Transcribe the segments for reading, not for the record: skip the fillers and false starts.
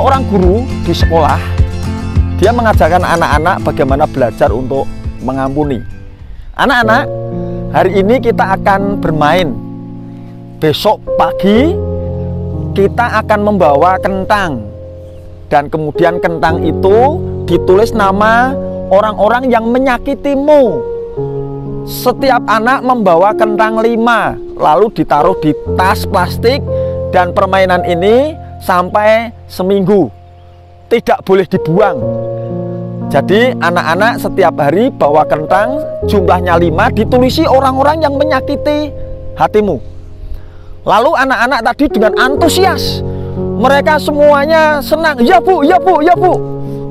seorang guru di sekolah, dia mengajarkan anak-anak bagaimana belajar untuk mengampuni. Anak-anak, hari ini kita akan bermain. Besok pagi kita akan membawa kentang. Dan kemudian kentang itu ditulis nama orang-orang yang menyakitimu. Setiap anak membawa kentang 5, lalu ditaruh di tas plastik. Dan permainan ini sampai seminggu, tidak boleh dibuang. Jadi anak-anak setiap hari bawa kentang, jumlahnya 5, ditulisi orang-orang yang menyakiti hatimu. Lalu anak-anak tadi dengan antusias, mereka semuanya senang, ya bu, ya bu, ya bu.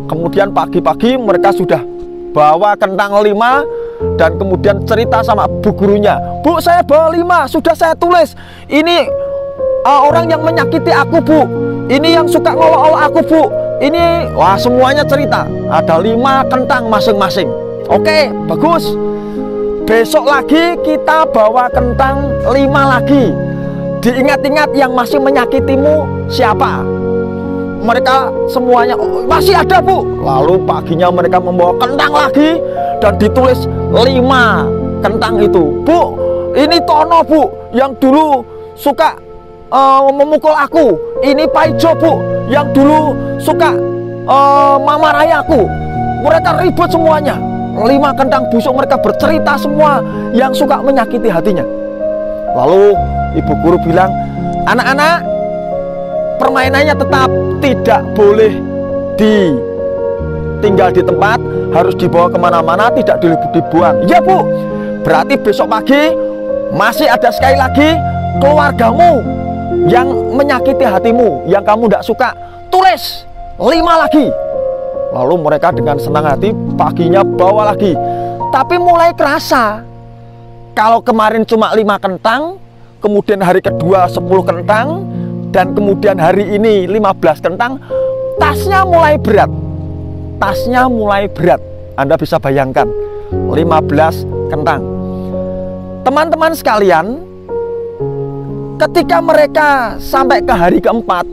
Kemudian pagi-pagi mereka sudah bawa kentang 5, dan kemudian cerita sama bu gurunya, bu saya bawa 5, sudah saya tulis, ini orang yang menyakiti aku bu, ini yang suka ngolok-olok aku bu, ini, wah semuanya cerita, ada 5 kentang masing-masing. Oke, bagus. Besok lagi kita bawa kentang 5 lagi. Diingat-ingat yang masih menyakitimu siapa. Mereka semuanya, oh, masih ada bu. Lalu paginya mereka membawa kentang lagi, dan ditulis 5 kentang itu. Bu, ini Tono bu, yang dulu suka memukul aku. Ini Paijo bu, yang dulu suka mamarahi aku. Mereka ribut semuanya. 5 kentang busuk, mereka bercerita semua yang suka menyakiti hatinya. Lalu ibu guru bilang, anak-anak, permainannya tetap tidak boleh ditinggal di tempat, harus dibawa kemana-mana, tidak dibuang. Ya bu, berarti besok pagi masih ada sekali lagi keluargamu yang menyakiti hatimu, yang kamu tidak suka, tulis 5 lagi. Lalu mereka dengan senang hati paginya bawa lagi. Tapi mulai kerasa, kalau kemarin cuma 5 kentang, kemudian hari kedua 10 kentang, dan kemudian hari ini 15 kentang, tasnya mulai berat. Tasnya mulai berat. Anda bisa bayangkan, 15 kentang. Teman-teman sekalian, ketika mereka sampai ke hari keempat,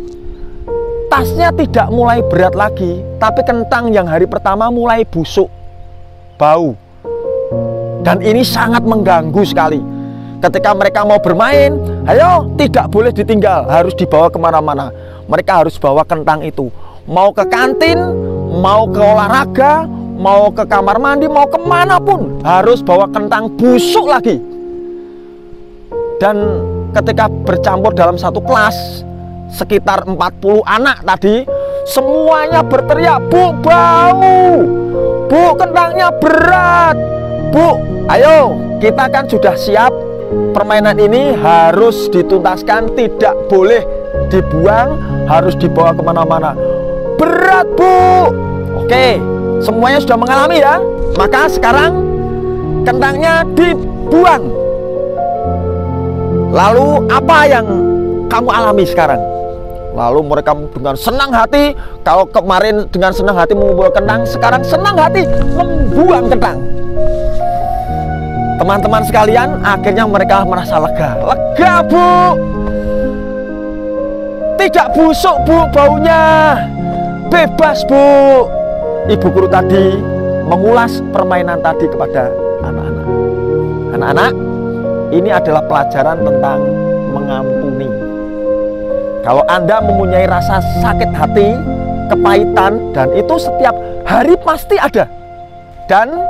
tasnya tidak mulai berat lagi, tapi kentang yang hari pertama mulai busuk, bau. Dan ini sangat mengganggu sekali. Ketika mereka mau bermain, ayo, tidak boleh ditinggal, harus dibawa kemana-mana. Mereka harus bawa kentang itu. Mau ke kantin, mau ke olahraga, mau ke kamar mandi, mau kemanapun, harus bawa kentang busuk lagi. Dan ketika bercampur dalam satu kelas, sekitar 40 anak tadi, semuanya berteriak, bu, bau, bu, kentangnya berat, bu, ayo, kita kan sudah siap, permainan ini harus dituntaskan, tidak boleh dibuang, harus dibawa kemana-mana. Berat bu. Oke, semuanya sudah mengalami ya. Maka sekarang kentangnya dibuang. Lalu apa yang kamu alami sekarang? Lalu mereka dengan senang hati, kalau kemarin dengan senang hati membawa kentang, sekarang senang hati membuang kentang. Teman-teman sekalian, akhirnya mereka merasa lega. Lega bu, tidak busuk bu baunya, bebas bu. Ibu guru tadi mengulas permainan tadi kepada anak-anak. Anak-anak, ini adalah pelajaran tentang mengampuni. Kalau Anda mempunyai rasa sakit hati, kepahitan, dan itu setiap hari pasti ada. Dan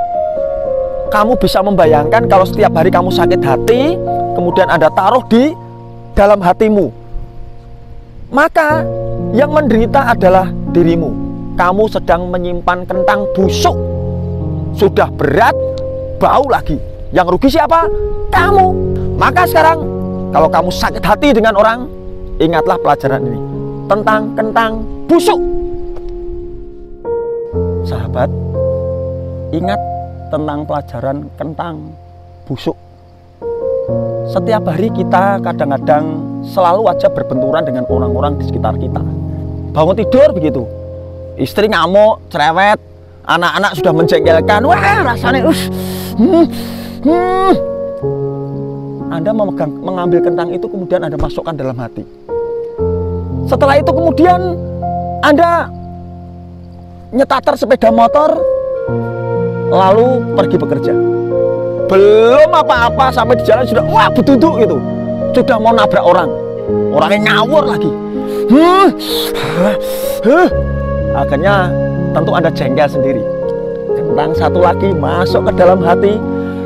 kamu bisa membayangkan kalau setiap hari kamu sakit hati, kemudian Anda taruh di dalam hatimu, maka yang menderita adalah dirimu. Kamu sedang menyimpan kentang busuk, sudah berat, bau lagi. Yang rugi siapa? Kamu. Maka sekarang, kalau kamu sakit hati dengan orang, ingatlah pelajaran ini tentang kentang busuk. Sahabat, ingat tentang pelajaran kentang busuk. Setiap hari kita kadang-kadang selalu aja berbenturan dengan orang-orang di sekitar kita. Bangun tidur begitu, istri ngamuk, cerewet, anak-anak sudah menjengkelkan, wah rasanya Anda mengambil kentang itu, kemudian Anda masukkan dalam hati. Setelah itu kemudian Anda nyetater sepeda motor lalu pergi bekerja, belum apa-apa sampai di jalan sudah wah betuduk gitu, sudah mau nabrak orang, orangnya ngawur lagi. Akhirnya tentu Anda jengkel sendiri. Kentang satu lagi masuk ke dalam hati,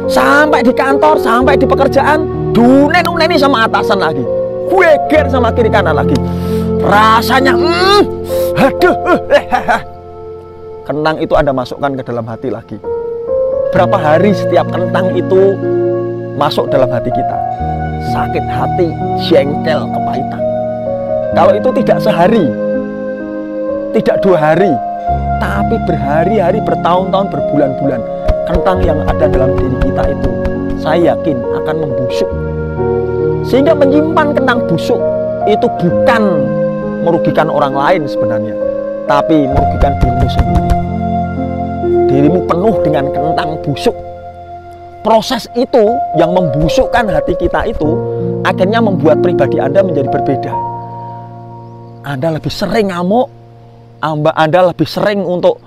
sampai di kantor, sampai di pekerjaan, dunen-uneni sama atasan lagi, geger sama kiri kanan lagi. Rasanya aduh. Kentang itu Anda masukkan ke dalam hati lagi. Berapa hari setiap kentang itu masuk dalam hati kita? Sakit hati, jengkel, kepahitan. Kalau itu tidak sehari, tidak 2 hari, tapi berhari-hari, bertahun-tahun, berbulan-bulan, kentang yang ada dalam diri kita itu, saya yakin akan membusuk. Sehingga menyimpan kentang busuk itu bukan merugikan orang lain sebenarnya, tapi merugikan dirimu sendiri. Dirimu penuh dengan kentang busuk. Proses itu yang membusukkan hati kita itu akhirnya membuat pribadi Anda menjadi berbeda. Anda lebih sering ngamuk, Anda lebih sering untuk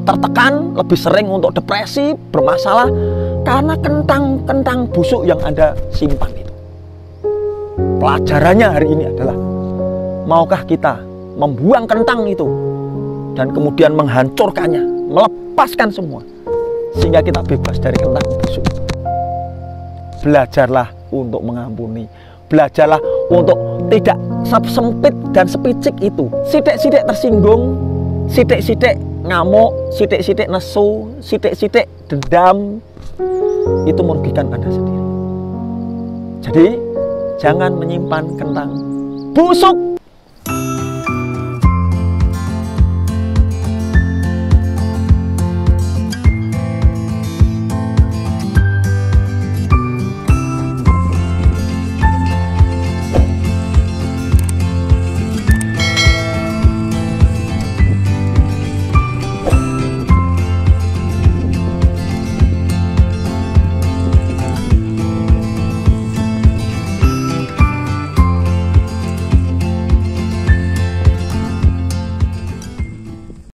tertekan, lebih sering untuk depresi, bermasalah, karena kentang-kentang busuk yang Anda simpan itu. Pelajarannya hari ini adalah, maukah kita membuang kentang itu dan kemudian menghancurkannya, melepaskan semua, sehingga kita bebas dari kentang busuk. Belajarlah untuk mengampuni, belajarlah untuk tidak sempit dan sepicik itu. Sidik-sidik tersinggung, sidik-sidik ngamuk, sidik-sidik nesu, sidik-sidik dendam, itu merugikan Anda sendiri. Jadi jangan menyimpan kentang busuk